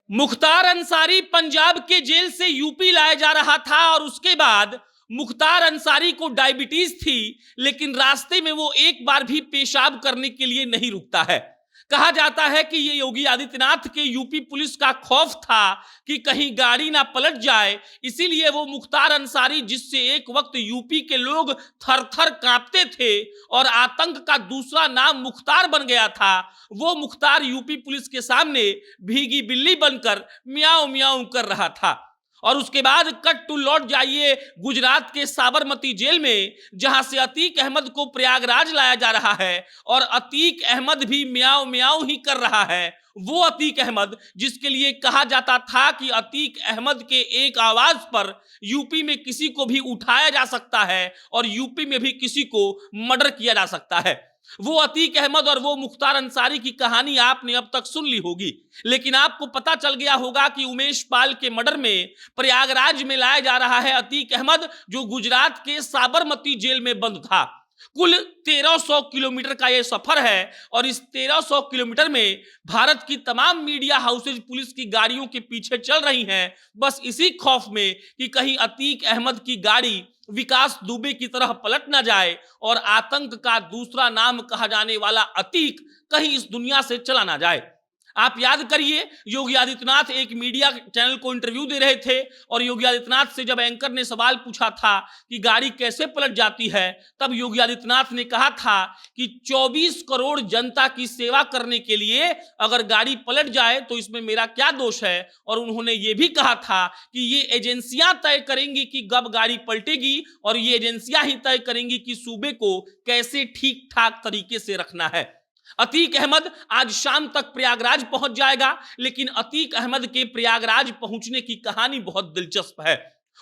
मुख्तार अंसारी पंजाब के जेल से यूपी लाया जा रहा था और उसके बाद मुख्तार अंसारी को डायबिटीज थी, लेकिन रास्ते में वो एक बार भी पेशाब करने के लिए नहीं रुकता है। कहा जाता है कि ये योगी आदित्यनाथ के यूपी पुलिस का खौफ था कि कहीं गाड़ी ना पलट जाए, इसीलिए वो मुख्तार अंसारी, जिससे एक वक्त यूपी के लोग थर थर कांपते थे और आतंक का दूसरा नाम मुख्तार बन गया था, वो मुख्तार यूपी पुलिस के सामने भीगी बिल्ली बनकर म्याऊं म्याऊं कर रहा था। और उसके बाद कट टू लौट जाइए गुजरात के साबरमती जेल में, जहां से अतीक अहमद को प्रयागराज लाया जा रहा है और अतीक अहमद भी म्याऊं म्याऊं ही कर रहा है। वो अतीक अहमद जिसके लिए कहा जाता था कि अतीक अहमद के एक आवाज पर यूपी में किसी को भी उठाया जा सकता है और यूपी में भी किसी को मर्डर किया जा सकता है। वो अतीक अहमद और वो मुख्तार अंसारी की कहानी आपने अब तक सुन ली होगी, लेकिन आपको पता चल गया होगा कि उमेश पाल के मर्डर में प्रयागराज में लाया जा रहा है अतीक अहमद, जो गुजरात के साबरमती जेल में बंद था। कुल 1300 किलोमीटर का यह सफर है और इस 1300 किलोमीटर में भारत की तमाम मीडिया हाउसेज पुलिस की गाड़ियों के पीछे चल रही हैं, बस इसी खौफ में कि कहीं अतीक अहमद की गाड़ी विकास दुबे की तरह पलट ना जाए और आतंक का दूसरा नाम कहा जाने वाला अतीक कहीं इस दुनिया से चला ना जाए। आप याद करिए, योगी आदित्यनाथ एक मीडिया चैनल को इंटरव्यू दे रहे थे और योगी आदित्यनाथ से जब एंकर ने सवाल पूछा था कि गाड़ी कैसे पलट जाती है, तब योगी आदित्यनाथ ने कहा था कि 24 करोड़ जनता की सेवा करने के लिए अगर गाड़ी पलट जाए तो इसमें मेरा क्या दोष है। और उन्होंने ये भी कहा था कि ये एजेंसियां तय करेंगी कि कब गाड़ी पलटेगी और ये एजेंसियां ही तय करेंगी कि सूबे को कैसे ठीक ठाक तरीके से रखना है। अतीक अहमद आज शाम तक प्रयागराज पहुंच जाएगा, लेकिन अतीक अहमद के प्रयागराज पहुंचने की कहानी बहुत दिलचस्प है।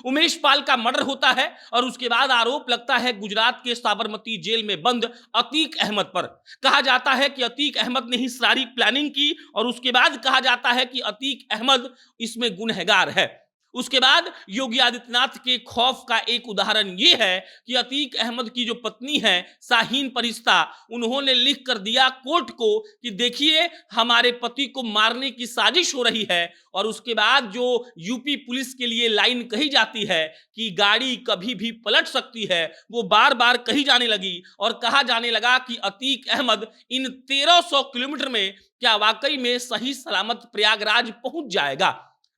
उमेश पाल का मर्डर होता है और उसके बाद आरोप लगता है गुजरात के साबरमती जेल में बंद अतीक अहमद पर। कहा जाता है कि अतीक अहमद ने ही सारी प्लानिंग की और उसके बाद कहा जाता है कि अतीक अहमद इसमें गुनहगार है। उसके बाद योगी आदित्यनाथ के खौफ का एक उदाहरण यह है कि अतीक अहमद की जो पत्नी है शाहीन परिश्ता, उन्होंने लिख कर दिया कोर्ट को कि देखिए हमारे पति को मारने की साजिश हो रही है। और उसके बाद जो यूपी पुलिस के लिए लाइन कही जाती है कि गाड़ी कभी भी पलट सकती है, वो बार बार कही जाने लगी और कहा जाने लगा कि अतीक अहमद इन 1300 किलोमीटर में क्या वाकई में सही सलामत प्रयागराज पहुंच जाएगा।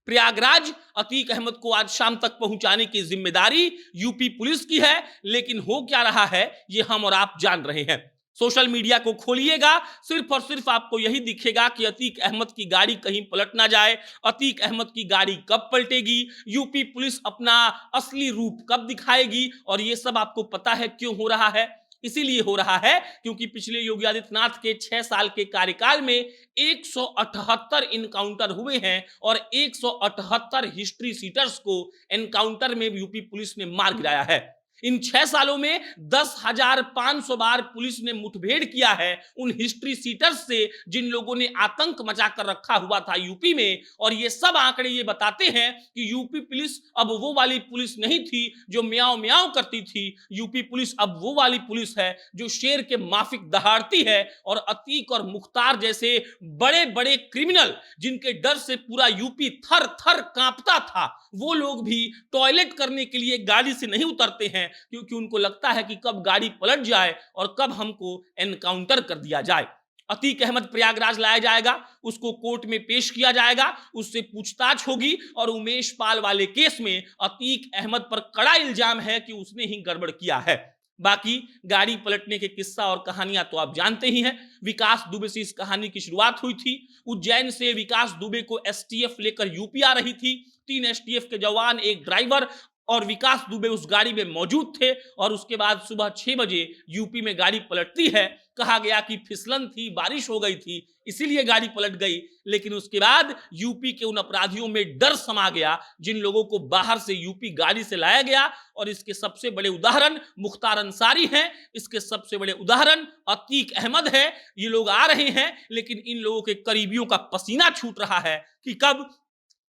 प्रयागराज अतीक अहमद को आज शाम तक पहुंचाने की जिम्मेदारी यूपी पुलिस की है, लेकिन हो क्या रहा है ये हम और आप जान रहे हैं। सोशल मीडिया को खोलिएगा, सिर्फ और सिर्फ आपको यही दिखेगा कि अतीक अहमद की गाड़ी कहीं पलट ना जाए, अतीक अहमद की गाड़ी कब पलटेगी, यूपी पुलिस अपना असली रूप कब दिखाएगी। और ये सब आपको पता है क्यों हो रहा है? इसीलिए हो रहा है क्योंकि पिछले योगी आदित्यनाथ के 6 साल के कार्यकाल में 178 इनकाउंटर हुए हैं और 178 हिस्ट्री सीटर्स को एनकाउंटर में यूपी पुलिस ने मार गिराया है। इन 6 सालों में 10,500 बार पुलिस ने मुठभेड़ किया है उन हिस्ट्री सीटर्स से जिन लोगों ने आतंक मचा कर रखा हुआ था यूपी में। और ये सब आंकड़े ये बताते हैं कि यूपी पुलिस अब वो वाली पुलिस नहीं थी जो म्याऊं म्याऊं करती थी। यूपी पुलिस अब वो वाली पुलिस है जो शेर के माफिक दहाड़ती है। और अतीक और मुख्तार जैसे बड़े बड़े क्रिमिनल जिनके डर से पूरा यूपी थर थर कांपता था, वो लोग भी टॉयलेट करने के लिए गाड़ी से नहीं उतरते हैं, क्योंकि उनको लगता है कि कब गाड़ी पलट जाए और कब हमको एनकाउंटर कर दिया जाए। अतीक अहमद प्रयागराज लाया जाएगा, उसको कोर्ट में पेश किया जाएगा, उससे पूछताछ होगी और उमेश पाल वाले केस में अतीक अहमद पर कड़ा इल्जाम है कि उसने ही गड़बड़ किया है। बाकी गाड़ी पलटने के किस्सा और कहानियां तो आप जानते ही हैं। विकास दुबे से इस कहानी की शुरुआत हुई थी। उज्जैन से विकास दुबे को एसटीएफ लेकर यूपी आ रही थी। 3 एसटीएफ के जवान, एक ड्राइवर और विकास दुबे उस गाड़ी में मौजूद थे। और उसके बाद सुबह 6 बजे यूपी में गाड़ी पलटती है। कहा गया कि फिसलन थी, बारिश हो गई थी, इसीलिए गाड़ी पलट गई। लेकिन उसके बाद यूपी के उन अपराधियों में डर समा गया जिन लोगों को बाहर से यूपी गाड़ी से लाया गया। और इसके सबसे बड़े उदाहरण मुख्तार अंसारी हैं, इसके सबसे बड़े उदाहरण अतीक अहमद है। ये लोग आ रहे हैं, लेकिन इन लोगों के करीबियों का पसीना छूट रहा है कि कब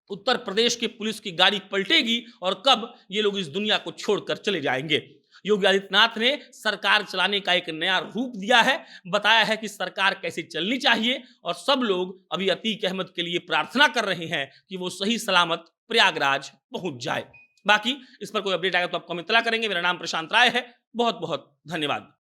उत्तर प्रदेश के पुलिस की गाड़ी पलटेगी और कब ये लोग इस दुनिया को छोड़कर चले जाएंगे। योगी आदित्यनाथ ने सरकार चलाने का एक नया रूप दिया है, बताया है कि सरकार कैसे चलनी चाहिए और सब लोग अभी अतीक अहमद के लिए प्रार्थना कर रहे हैं कि वो सही सलामत प्रयागराज पहुंच जाए। बाकी इस पर कोई अपडेट आएगा तो आपको हम इत्तला करेंगे। मेरा नाम प्रशांत राय है। बहुत बहुत धन्यवाद।